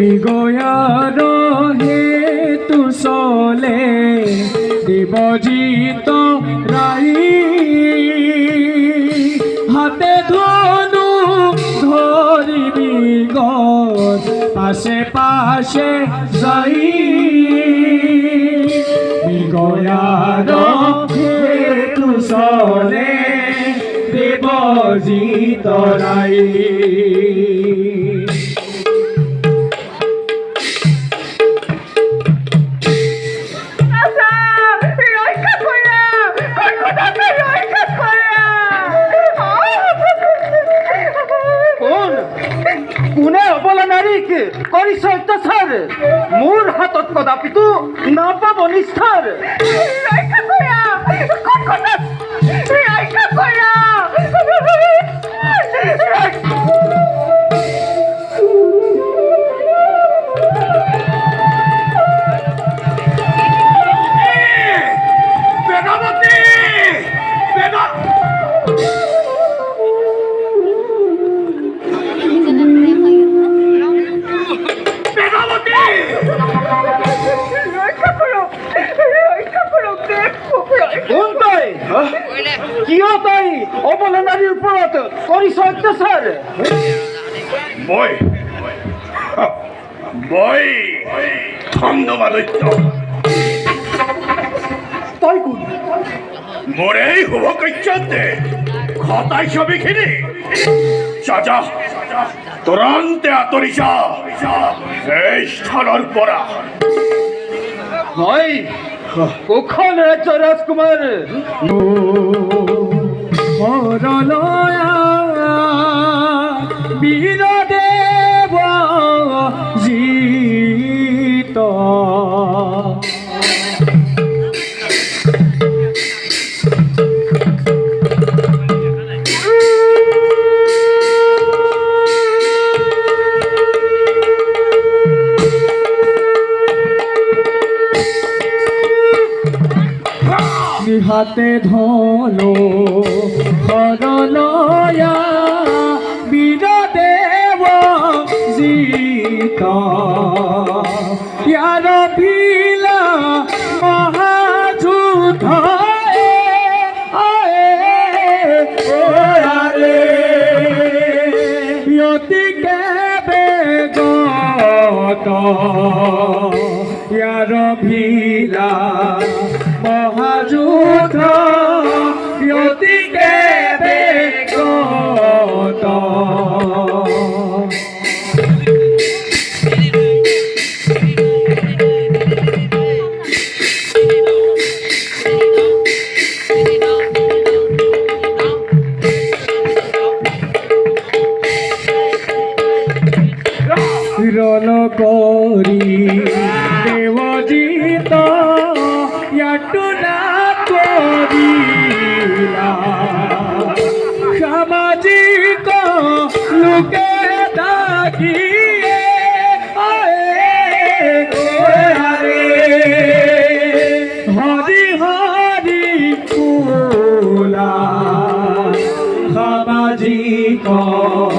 বিগয়ার হেতু চলে দেবজিত রাই হাতে ধনু ধরি বিগত পাশে পাশে যাই বিগয়ার হেতু চলে দেবজিত রাই কৰিছ অত্যাচাৰ মোৰ হাতত কদাপিতো নাপাব নিষ্ঠাৰ ৰক্ষা কৰা ৰক্ষা কৰা কিয় তই অবলা নাৰীৰ ওপৰত কৰিছ অত্যাচাৰ মই ধন্যবাদত্য তই কোন মোৰ এই শুভ কাৰ্যতে ঘটাই ছবিখিনি যা তুৰন্তে আঁতৰি যা এই স্থানৰ পৰা মই কোখন ৰাজ্যৰ ৰাজকুমাৰ হৰলয়া বীৰদেৱ জিত হাতে ধনু হরলয়া বীরদেব জিত ইয়ার ভিলা মহাযুদ্ধ অতিকে বেগত ইয়ার ভিলা মহাযুদ্ধ অতিকে বেগত রণ করি দেবজিত ইয়াটু না করিলা সামাজিক লোকে ডাকি